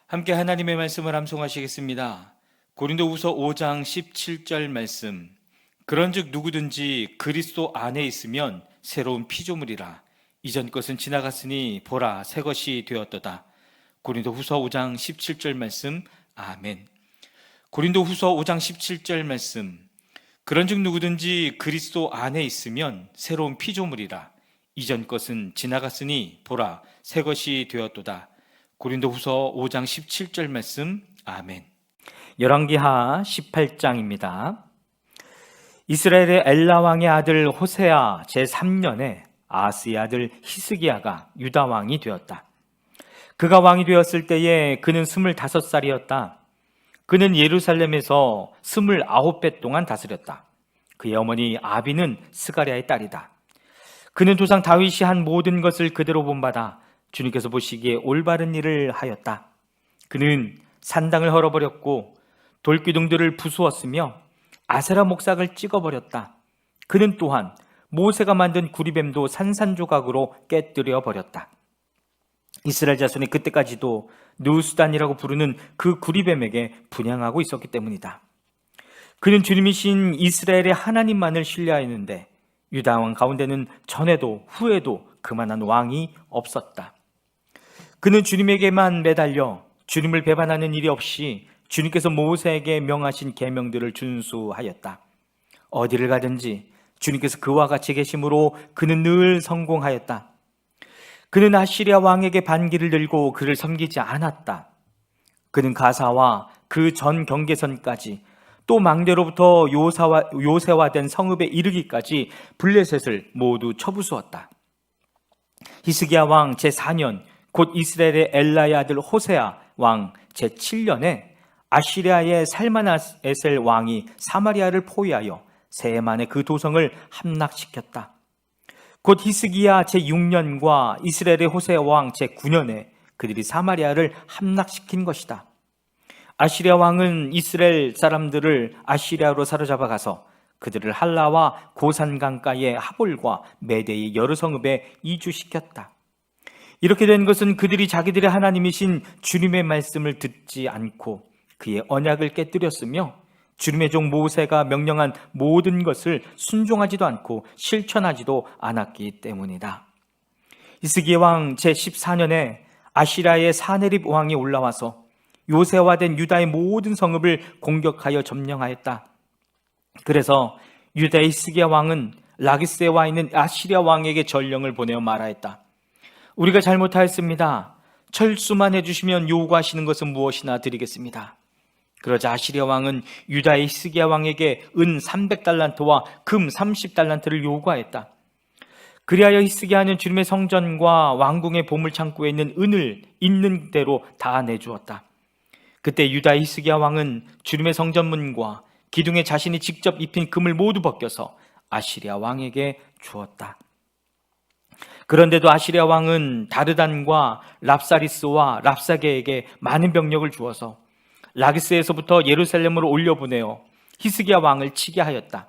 함께 하나님의 말씀을 암송하시겠습니다. 고린도후서 5장 17절 말씀. 그런즉 누구든지 그리스도 안에 있으면 새로운 피조물이라. 이전 것은 지나갔으니 보라 새 것이 되었도다. 고린도후서 5장 17절 말씀. 아멘. 고린도후서 5장 17절 말씀. 그런즉 누구든지 그리스도 안에 있으면 새로운 피조물이라. 이전 것은 지나갔으니 보라 새 것이 되었도다. 고린도후서 5장 17절 말씀. 아멘. 열왕기하 18장입니다. 이스라엘의 엘라 왕의 아들 호세아 제3년에 아하스의 아들 히스기야가 유다 왕이 되었다. 그가 왕이 되었을 때에 그는 25살이었다. 그는 예루살렘에서 29배 동안 다스렸다. 그의 어머니 아비는 스가랴의 딸이다. 그는 조상 다윗이 한 모든 것을 그대로 본받아 주님께서 보시기에 올바른 일을 하였다. 그는 산당을 헐어버렸고 돌기둥들을 부수었으며 아세라 목삭을 찍어버렸다. 그는 또한 모세가 만든 구리뱀도 산산조각으로 깨뜨려 버렸다. 이스라엘 자손이 그때까지도 누수단이라고 부르는 그 구리뱀에게 분향하고 있었기 때문이다. 그는 주님이신 이스라엘의 하나님만을 신뢰하였는데 유다 왕 가운데는 전에도 후에도 그만한 왕이 없었다. 그는 주님에게만 매달려 주님을 배반하는 일이 없이 주님께서 모세에게 명하신 계명들을 준수하였다. 어디를 가든지 주님께서 그와 같이 계심으로 그는 늘 성공하였다. 그는 아시리아 왕에게 반기를 들고 그를 섬기지 않았다. 그는 가사와 그 전 경계선까지 또 망대로부터 요새화된 성읍에 이르기까지 블레셋을 모두 쳐부수었다. 히스기야 왕 제4년 곧 이스라엘의 엘라의 아들 호세아 왕 제7년에 아시리아의 살마나에셀 왕이 사마리아를 포위하여 새해 만에 그 도성을 함락시켰다. 곧 히스기야 제6년과 이스라엘의 호세아 왕 제9년에 그들이 사마리아를 함락시킨 것이다. 아시리아 왕은 이스라엘 사람들을 아시리아로 사로잡아 가서 그들을 할라와 고산 강가의 하볼과 메대의 여러 성읍에 이주시켰다. 이렇게 된 것은 그들이 자기들의 하나님이신 주님의 말씀을 듣지 않고 그의 언약을 깨뜨렸으며 주님의 종 모세가 명령한 모든 것을 순종하지도 않고 실천하지도 않았기 때문이다. 히스기야 왕 제14년에 아시리아의 사네립 왕이 올라와서 요새화된 유다의 모든 성읍을 공격하여 점령하였다. 그래서 유다의 히스기야 왕은 라기스에 와 있는 아시리아 왕에게 전령을 보내어 말하였다. 우리가 잘못하였습니다. 철수만 해주시면 요구하시는 것은 무엇이나 드리겠습니다. 그러자 아시리아 왕은 유다의 히스기야 왕에게 은 300달란트와 금 30달란트를 요구하였다. 그리하여 히스기야는 주님의 성전과 왕궁의 보물창고에 있는 은을 있는 대로 다 내주었다. 그때 유다의 히스기야 왕은 주님의 성전문과 기둥에 자신이 직접 입힌 금을 모두 벗겨서 아시리아 왕에게 주었다. 그런데도 아시리아 왕은 다르단과 랍사리스와 랍사게에게 많은 병력을 주어서 라기스에서부터 예루살렘으로 올려보내어 히스기야 왕을 치게 하였다.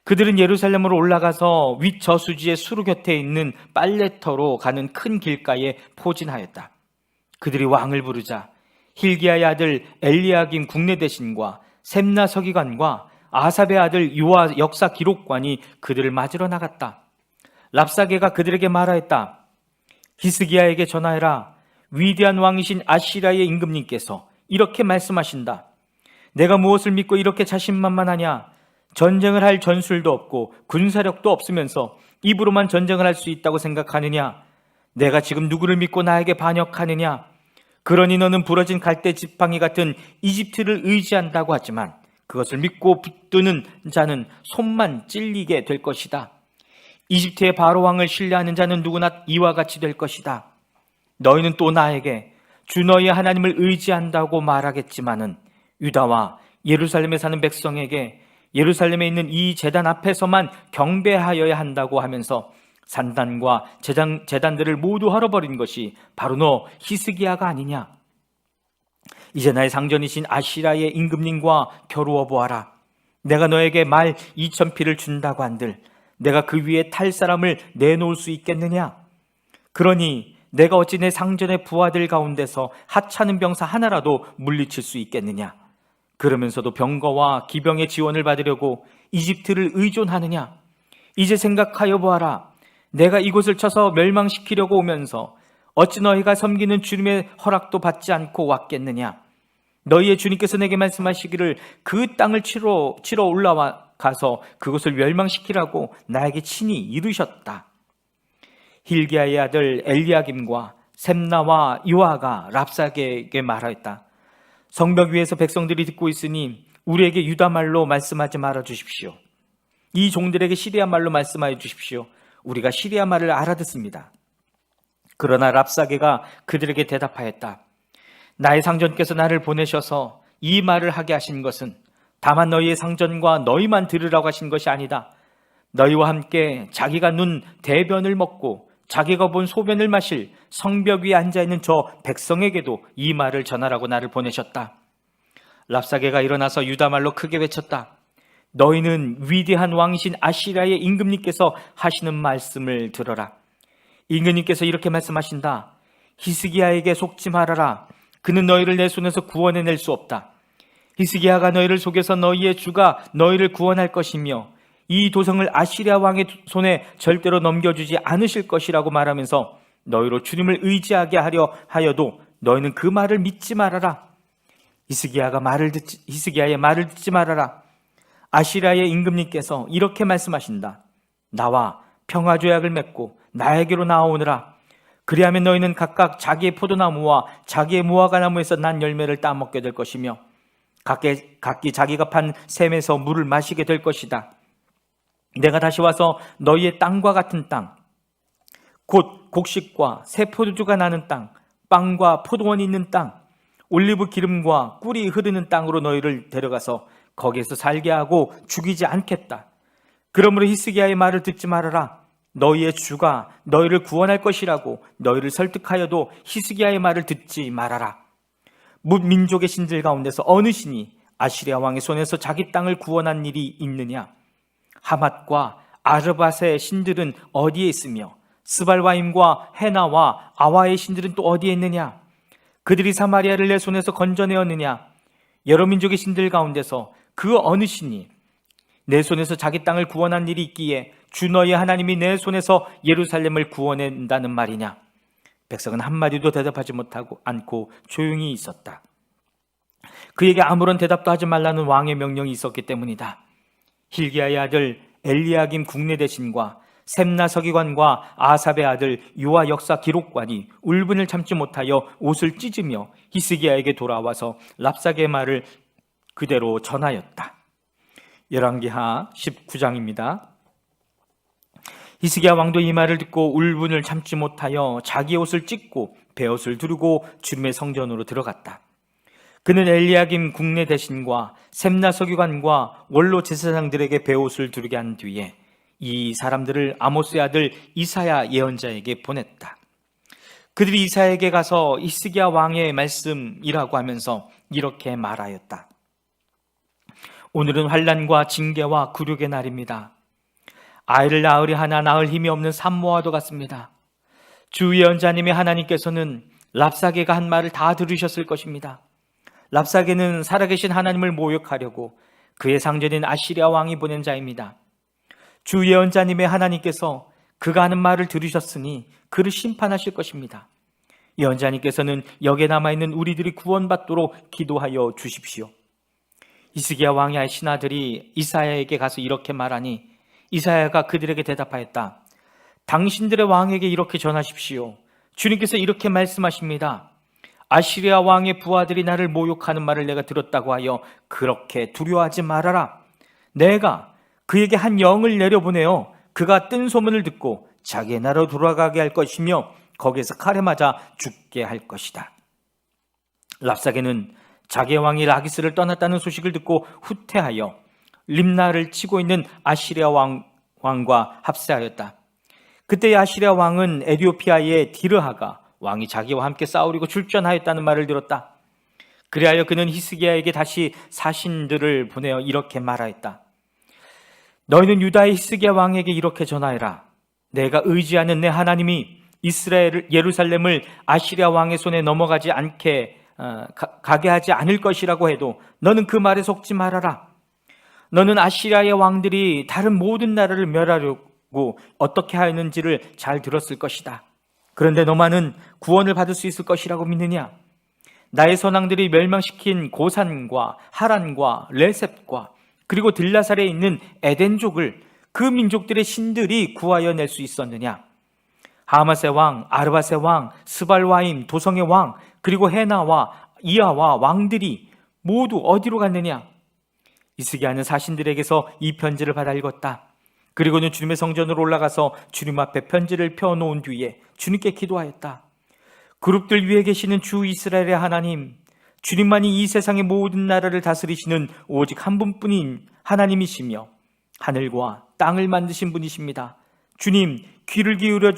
그들은 예루살렘으로 올라가서 윗저수지의 수루 곁에 있는 빨레터로 가는 큰 길가에 포진하였다. 그들이 왕을 부르자 hil기야의 아들 엘리야김 국내대신과 셈나 서기관과 아삽의 아들 요아 역사 기록관이 그들을 맞으러 나갔다. 랍사게가 그들에게 말하였다. 히스기야에게 전하여라. 위대한 왕이신 아시리아의 임금님께서 이렇게 말씀하신다. 내가 무엇을 믿고 이렇게 자신만만하냐? 전쟁을 할 전술도 없고 군사력도 없으면서 입으로만 전쟁을 할 수 있다고 생각하느냐? 내가 지금 누구를 믿고 나에게 반역하느냐? 그러니 너는 부러진 갈대 지팡이 같은 이집트를 의지한다고 하지만 그것을 믿고 붙드는 자는 손만 찔리게 될 것이다. 이집트의 바로 왕을 신뢰하는 자는 누구나 이와 같이 될 것이다. 너희는 또 나에게 주 너희의 하나님을 의지한다고 말하겠지만은 유다와 예루살렘에 사는 백성에게 예루살렘에 있는 이 제단 앞에서만 경배하여야 한다고 하면서 산단과 제단들을 모두 헐어버린 것이 바로 너 히스기야가 아니냐? 이제 나의 상전이신 아시라의 임금님과 겨루어 보아라. 내가 너에게 말 2,000피를 준다고 한들 내가 그 위에 탈 사람을 내놓을 수 있겠느냐? 그러니 내가 어찌 내 상전의 부하들 가운데서 하찮은 병사 하나라도 물리칠 수 있겠느냐? 그러면서도 병거와 기병의 지원을 받으려고 이집트를 의존하느냐? 이제 생각하여 보아라. 내가 이곳을 쳐서 멸망시키려고 오면서 어찌 너희가 섬기는 주님의 허락도 받지 않고 왔겠느냐? 너희의 주님께서 내게 말씀하시기를 그 땅을 치러 올라와 가서 그곳을 멸망시키라고 나에게 친히 이르셨다. hil기야의 아들 엘리야김과 셈나와 요아가 랍사게에게 말하였다. 성벽 위에서 백성들이 듣고 있으니 우리에게 유다 말로 말씀하지 말아 주십시오. 이 종들에게 시리아 말로 말씀하여 주십시오. 우리가 시리아 말을 알아듣습니다. 그러나 랍사게가 그들에게 대답하였다. 나의 상전께서 나를 보내셔서 이 말을 하게 하신 것은 다만 너희의 상전과 너희만 들으라고 하신 것이 아니다. 너희와 함께 자기가 눈 대변을 먹고 자기가 본 소변을 마실 성벽 위에 앉아있는 저 백성에게도 이 말을 전하라고 나를 보내셨다. 랍사게가 일어나서 유다 말로 크게 외쳤다. 너희는 위대한 왕이신 아시리아의 임금님께서 하시는 말씀을 들어라. 임금님께서 이렇게 말씀하신다. 히스기야에게 속지 말아라. 그는 너희를 내 손에서 구원해낼 수 없다. 히스기야가 너희를 속여서 너희의 주가 너희를 구원할 것이며 이 도성을 아시리아 왕의 손에 절대로 넘겨주지 않으실 것이라고 말하면서 너희로 주님을 의지하게 하려 하여도 너희는 그 말을 믿지 말아라. 히스기야의 말을 듣지 말아라. 아시리아의 임금님께서 이렇게 말씀하신다. 나와 평화 조약을 맺고 나에게로 나아오느라. 그리하면 너희는 각각 자기의 포도나무와 자기의 무화과 나무에서 난 열매를 따먹게 될 것이며 각기 자기가 판 샘에서 물을 마시게 될 것이다. 내가 다시 와서 너희의 땅과 같은 땅, 곧 곡식과 새 포도주가 나는 땅, 빵과 포도원이 있는 땅, 올리브 기름과 꿀이 흐르는 땅으로 너희를 데려가서 거기에서 살게 하고 죽이지 않겠다. 그러므로 히스기야의 말을 듣지 말아라. 너희의 주가 너희를 구원할 것이라고 너희를 설득하여도 히스기야의 말을 듣지 말아라. 민족의 신들 가운데서 어느 신이 아시리아 왕의 손에서 자기 땅을 구원한 일이 있느냐? 하맛과 아르밧의 신들은 어디에 있으며 스발와임과 헤나와 아와의 신들은 또 어디에 있느냐? 그들이 사마리아를 내 손에서 건져내었느냐? 여러 민족의 신들 가운데서 그 어느 신이 내 손에서 자기 땅을 구원한 일이 있기에 주 너희 하나님이 내 손에서 예루살렘을 구원한다는 말이냐? 백성은 한마디도 대답하지 못하고 않고 조용히 있었다. 그에게 아무런 대답도 하지 말라는 왕의 명령이 있었기 때문이다. hil기야의 아들 엘리야김 국내대신과 셈나 서기관과 아삽의 아들 요아 역사 기록관이 울분을 참지 못하여 옷을 찢으며 히스기야에게 돌아와서 랍사게의 말을 그대로 전하였다. 열왕기하 19장입니다. 히스기야 왕도 이 말을 듣고 울분을 참지 못하여 자기 옷을 찢고 베옷을 두르고 주님의 성전으로 들어갔다. 그는 엘리야김 국내 대신과 셈나 서기관과 원로 제사장들에게 베옷을 두르게 한 뒤에 이 사람들을 아모스의 아들 이사야 예언자에게 보냈다. 그들이 이사야에게 가서 히스기야 왕의 말씀이라고 하면서 이렇게 말하였다. 오늘은 환난과 징계와 굴욕의 날입니다. 아이를 낳으리 하나 낳을 힘이 없는 산모와도 같습니다. 주 예언자님의 하나님께서는 랍사게가 한 말을 다 들으셨을 것입니다. 랍사게는 살아계신 하나님을 모욕하려고 그의 상전인 아시리아 왕이 보낸 자입니다. 주 예언자님의 하나님께서 그가 하는 말을 들으셨으니 그를 심판하실 것입니다. 예언자님께서는 여기에 남아있는 우리들이 구원받도록 기도하여 주십시오. 히스기야 왕의 신하들이 이사야에게 가서 이렇게 말하니 이사야가 그들에게 대답하였다. 당신들의 왕에게 이렇게 전하십시오. 주님께서 이렇게 말씀하십니다. 아시리아 왕의 부하들이 나를 모욕하는 말을 내가 들었다고 하여 그렇게 두려워하지 말아라. 내가 그에게 한 영을 내려보내어 그가 뜬 소문을 듣고 자기의 나라로 돌아가게 할 것이며 거기에서 칼에 맞아 죽게 할 것이다. 랍사게는 자기의 왕이 라기스를 떠났다는 소식을 듣고 후퇴하여 림나를 치고 있는 아시리아 왕과 합세하였다. 그때 아시리아 왕은 에디오피아의 디르하가 왕이 자기와 함께 싸우려고 출전하였다는 말을 들었다. 그리하여 그는 히스기야에게 다시 사신들을 보내어 이렇게 말하였다. 너희는 유다의 히스기야 왕에게 이렇게 전하여라. 내가 의지하는 내 하나님이 이스라엘 예루살렘을 아시리아 왕의 손에 넘어가지 않게 가게 하지 않을 것이라고 해도 너는 그 말에 속지 말아라. 너는 아시리아의 왕들이 다른 모든 나라를 멸하려고 어떻게 하였는지를 잘 들었을 것이다. 그런데 너만은 구원을 받을 수 있을 것이라고 믿느냐? 나의 선왕들이 멸망시킨 고산과 하란과 레셉과 그리고 들라살에 있는 에덴족을 그 민족들의 신들이 구하여 낼 수 있었느냐? 하맛의 왕, 아르밧의 왕, 스발와임, 도성의 왕, 그리고 헤나와 이하와 왕들이 모두 어디로 갔느냐? 히스기야는 사신들에게서 이 편지를 받아 읽었다. 그리고는 주님의 성전으로 올라가서 주님 앞에 편지를 펴놓은 뒤에 주님께 기도하였다. 그룹들 위에 계시는 주 이스라엘의 하나님, 주님만이 이 세상의 모든 나라를 다스리시는 오직 한 분뿐인 하나님이시며 하늘과 땅을 만드신 분이십니다. 주님, 귀를 기울여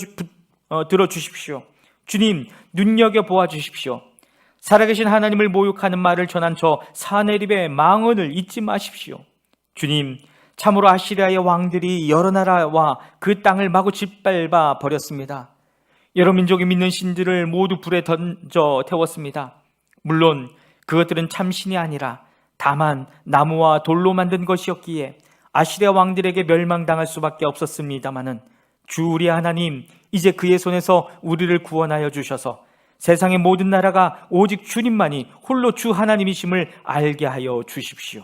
들어주십시오. 주님, 눈여겨보아 주십시오. 살아계신 하나님을 모욕하는 말을 전한 저 사네립의 망언을 잊지 마십시오. 주님, 참으로 아시리아의 왕들이 여러 나라와 그 땅을 마구 짓밟아 버렸습니다. 여러 민족이 믿는 신들을 모두 불에 던져 태웠습니다. 물론 그것들은 참신이 아니라 다만 나무와 돌로 만든 것이었기에 아시리아 왕들에게 멸망당할 수밖에 없었습니다마는 주 우리 하나님, 이제 그의 손에서 우리를 구원하여 주셔서 세상의 모든 나라가 오직 주님만이 홀로 주 하나님이심을 알게 하여 주십시오.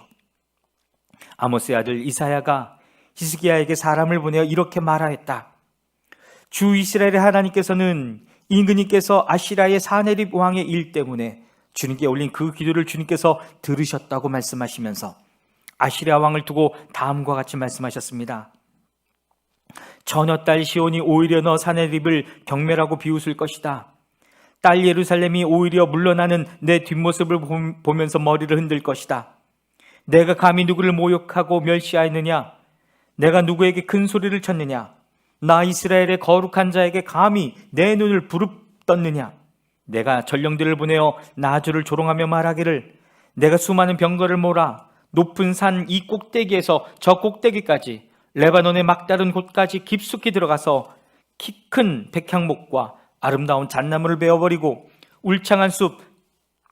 아모스의 아들 이사야가 히스기야에게 사람을 보내어 이렇게 말하였다. 주 이스라엘의 하나님께서는 임금님께서 아시리아의 사네립 왕의 일 때문에 주님께 올린 그 기도를 주님께서 들으셨다고 말씀하시면서 아시리아 왕을 두고 다음과 같이 말씀하셨습니다. 처녀딸 시온이 오히려 너 사네립을 경멸하고 비웃을 것이다. 딸 예루살렘이 오히려 물러나는 내 뒷모습을 보면서 머리를 흔들 것이다. 내가 감히 누구를 모욕하고 멸시하였느냐? 내가 누구에게 큰 소리를 쳤느냐? 나 이스라엘의 거룩한 자에게 감히 내 눈을 부릅떴느냐? 내가 전령들을 보내어 나주를 조롱하며 말하기를 내가 수많은 병거를 몰아 높은 산 이 꼭대기에서 저 꼭대기까지 레바논의 막다른 곳까지 깊숙이 들어가서 키 큰 백향목과 아름다운 잣나무를 베어버리고 울창한 숲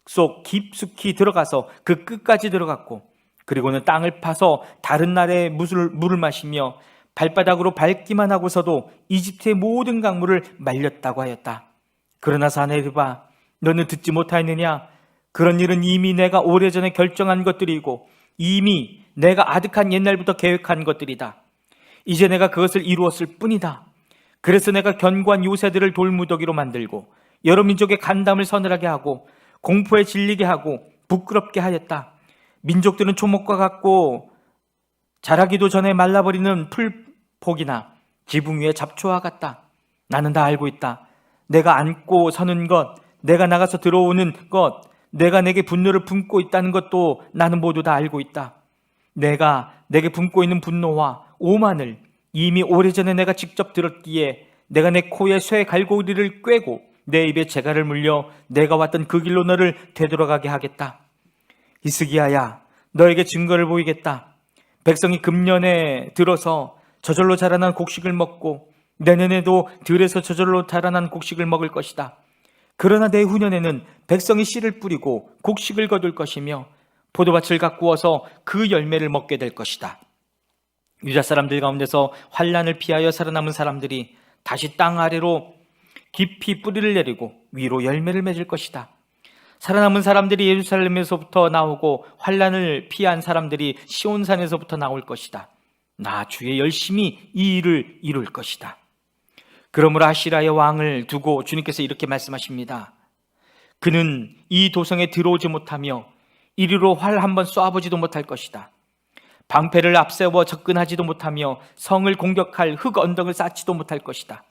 속 깊숙이 들어가서 그 끝까지 들어갔고 그리고는 땅을 파서 다른 나라의 물을 마시며 발바닥으로 밟기만 하고서도 이집트의 모든 강물을 말렸다고 하였다. 그러나 사네립아, 너는 듣지 못하였느냐? 그런 일은 이미 내가 오래전에 결정한 것들이고 이미 내가 아득한 옛날부터 계획한 것들이다. 이제 내가 그것을 이루었을 뿐이다. 그래서 내가 견고한 요새들을 돌무더기로 만들고 여러 민족의 간담을 서늘하게 하고 공포에 질리게 하고 부끄럽게 하였다. 민족들은 초목과 같고 자라기도 전에 말라버리는 풀폭이나 지붕 위의 잡초와 같다. 나는 다 알고 있다. 내가 앉고 서는 것, 내가 나가서 들어오는 것, 내가 내게 분노를 품고 있다는 것도 나는 모두 다 알고 있다. 내가 내게 품고 있는 분노와 오만을 이미 오래전에 내가 직접 들었기에 내가 내 코에 쇠 갈고리를 꿰고 내 입에 재갈을 물려 내가 왔던 그 길로 너를 되돌아가게 하겠다. 히스기야야, 너에게 증거를 보이겠다. 백성이 금년에 들어서 저절로 자라난 곡식을 먹고 내년에도 들에서 저절로 자라난 곡식을 먹을 것이다. 그러나 내후년에는 백성이 씨를 뿌리고 곡식을 거둘 것이며 포도밭을 가꾸어서 그 열매를 먹게 될 것이다. 유다 사람들 가운데서 환난을 피하여 살아남은 사람들이 다시 땅 아래로 깊이 뿌리를 내리고 위로 열매를 맺을 것이다. 살아남은 사람들이 예루살렘에서부터 나오고 환난을 피한 사람들이 시온산에서부터 나올 것이다. 나 주의 열심히 이 일을 이룰 것이다. 그러므로 아시리아의 왕을 두고 주님께서 이렇게 말씀하십니다. 그는 이 도성에 들어오지 못하며 이리로 활 한번 쏴보지도 못할 것이다. 방패를 앞세워 접근하지도 못하며 성을 공격할 흙 언덕을 쌓지도 못할 것이다.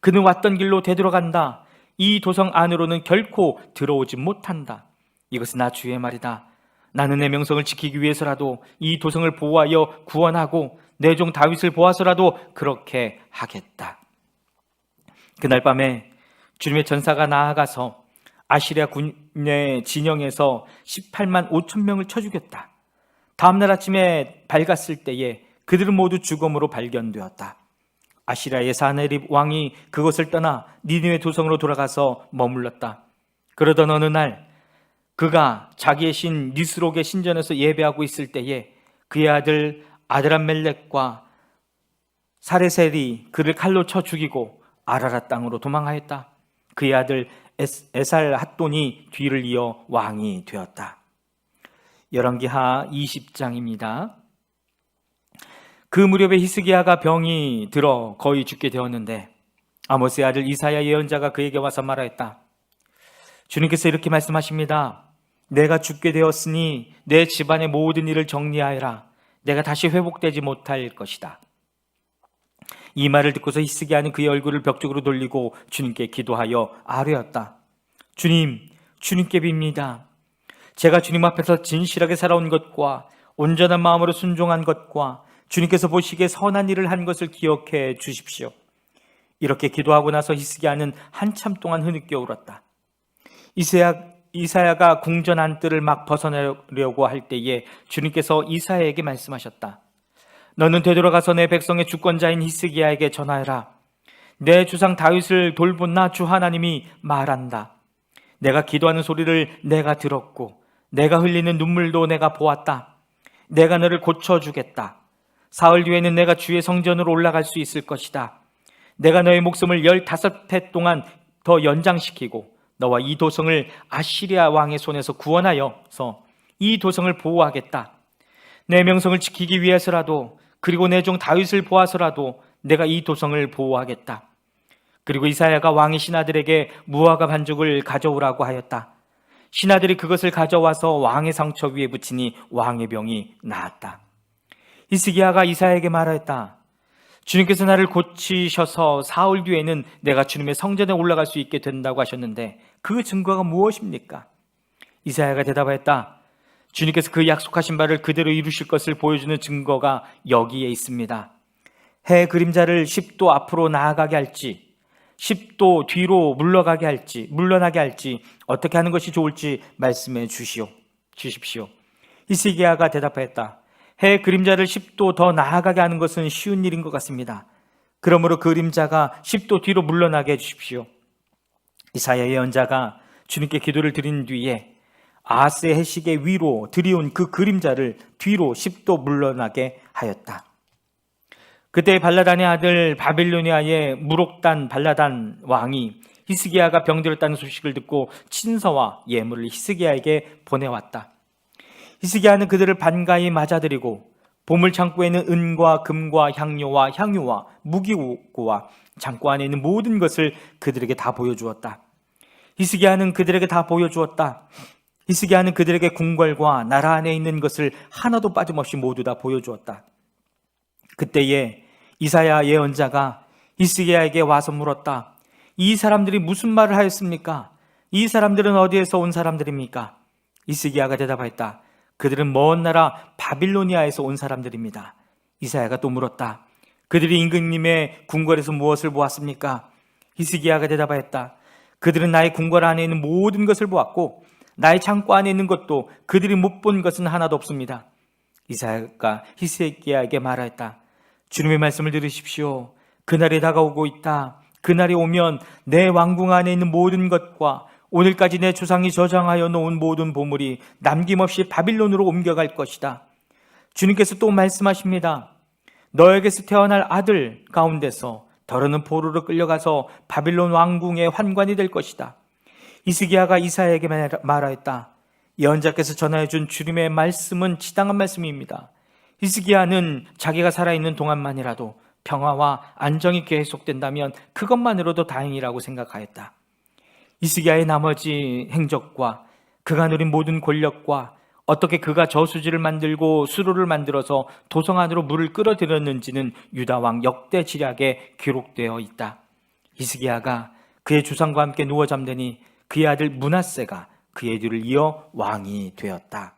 그는 왔던 길로 되돌아간다. 이 도성 안으로는 결코 들어오지 못한다. 이것은 나 주의 말이다. 나는 내 명성을 지키기 위해서라도 이 도성을 보호하여 구원하고 내 종 다윗을 보아서라도 그렇게 하겠다. 그날 밤에 주님의 전사가 나아가서 아시리아 군의 진영에서 18만 5천 명을 쳐 죽였다. 다음날 아침에 밝았을 때에 그들은 모두 죽음으로 발견되었다. 아시리아의 사네립 왕이 그곳을 떠나 니느웨 도성으로 돌아가서 머물렀다. 그러던 어느 날 그가 자기의 신 니스록의 신전에서 예배하고 있을 때에 그의 아들 아드람멜렉과 사레셀이 그를 칼로 쳐 죽이고 아라랏 땅으로 도망하였다. 그의 아들 에살 핫돈이 뒤를 이어 왕이 되었다. 열왕기하 20장입니다. 그 무렵에 히스기야가 병이 들어 거의 죽게 되었는데 아모스의 아들 이사야 예언자가 그에게 와서 말하였다. 주님께서 이렇게 말씀하십니다. 내가 죽게 되었으니 내 집안의 모든 일을 정리하여라. 내가 다시 회복되지 못할 것이다. 이 말을 듣고서 히스기야는 그의 얼굴을 벽 쪽으로 돌리고 주님께 기도하여 아뢰었다. 주님께 빕니다. 제가 주님 앞에서 진실하게 살아온 것과 온전한 마음으로 순종한 것과 주님께서 보시기에 선한 일을 한 것을 기억해 주십시오. 이렇게 기도하고 나서 히스기야는 한참 동안 흐느껴 울었다. 이사야가 궁전 안뜰을 막 벗어나려고 할 때에 주님께서 이사야에게 말씀하셨다. 너는 되돌아가서 내 백성의 주권자인 히스기야에게 전하여라. 내 주상 다윗을 돌본 나 주 하나님이 말한다. 내가 기도하는 소리를 내가 들었고 내가 흘리는 눈물도 내가 보았다. 내가 너를 고쳐주겠다. 사흘 뒤에는 내가 주의 성전으로 올라갈 수 있을 것이다. 내가 너의 목숨을 15해 동안 더 연장시키고 너와 이 도성을 아시리아 왕의 손에서 구원하여서 이 도성을 보호하겠다. 내 명성을 지키기 위해서라도 그리고 내 종 다윗을 보아서라도 내가 이 도성을 보호하겠다. 그리고 이사야가 왕의 신하들에게 무화과 반죽을 가져오라고 하였다. 신하들이 그것을 가져와서 왕의 상처 위에 붙이니 왕의 병이 나았다. 히스기야가 이사야에게 말하였다. 주님께서 나를 고치셔서 사흘 뒤에는 내가 주님의 성전에 올라갈 수 있게 된다고 하셨는데 그 증거가 무엇입니까? 이사야가 대답하였다. 주님께서 그 약속하신 바를 그대로 이루실 것을 보여주는 증거가 여기에 있습니다. 해 그림자를 10도 앞으로 나아가게 할지 10도 뒤로 물러나게 할지 어떻게 하는 것이 좋을지 말씀해 주십시오. 히스기야가 대답하였다. 해 그림자를 10도 더 나아가게 하는 것은 쉬운 일인 것 같습니다. 그러므로 그림자가 10도 뒤로 물러나게 해주십시오. 이사야 예언자가 주님께 기도를 드린 뒤에 아하스의 해시계 위로 들이온 그 그림자를 뒤로 10도 물러나게 하였다. 그때 발라단의 아들 바빌로니아의 무록단 발라단 왕이 히스기야가 병들었다는 소식을 듣고 친서와 예물을 히스기야에게 보내왔다. 히스기야는 그들을 반가이 맞아들이고 보물 창고에는 은과 금과 향료와 향유와 무기고와 창고 안에 있는 모든 것을 그들에게 다 보여주었다. 히스기야는 그들에게 궁궐과 나라 안에 있는 것을 하나도 빠짐없이 모두 다 보여주었다. 그때에 이사야 예언자가 히스기야에게 와서 물었다. 이 사람들이 무슨 말을 하였습니까? 이 사람들은 어디에서 온 사람들입니까? 히스기야가 대답하였다. 그들은 먼 나라 바빌로니아에서 온 사람들입니다. 이사야가 또 물었다. 그들이 임금님의 궁궐에서 무엇을 보았습니까? 히스기야가 대답하였다. 그들은 나의 궁궐 안에 있는 모든 것을 보았고 나의 창고 안에 있는 것도 그들이 못 본 것은 하나도 없습니다. 이사야가 히스기야에게 말하였다. 주님의 말씀을 들으십시오. 그날이 다가오고 있다. 그날이 오면 내 왕궁 안에 있는 모든 것과 오늘까지 내 조상이 저장하여 놓은 모든 보물이 남김없이 바빌론으로 옮겨갈 것이다. 주님께서 또 말씀하십니다. 너에게서 태어날 아들 가운데서 더러는 포로로 끌려가서 바빌론 왕궁의 환관이 될 것이다. 히스기야가 이사야에게 말하였다. 예언자께서 전하여 준 주님의 말씀은 지당한 말씀입니다. 히스기야는 자기가 살아있는 동안만이라도 평화와 안정이 계속된다면 그것만으로도 다행이라고 생각하였다. 히스기야의 나머지 행적과 그가 누린 모든 권력과 어떻게 그가 저수지를 만들고 수로를 만들어서 도성 안으로 물을 끌어들였는지는 유다왕 역대 지략에 기록되어 있다. 히스기야가 그의 주상과 함께 누워 잠드니 그의 아들 므낫세가 그의 뒤를 이어 왕이 되었다.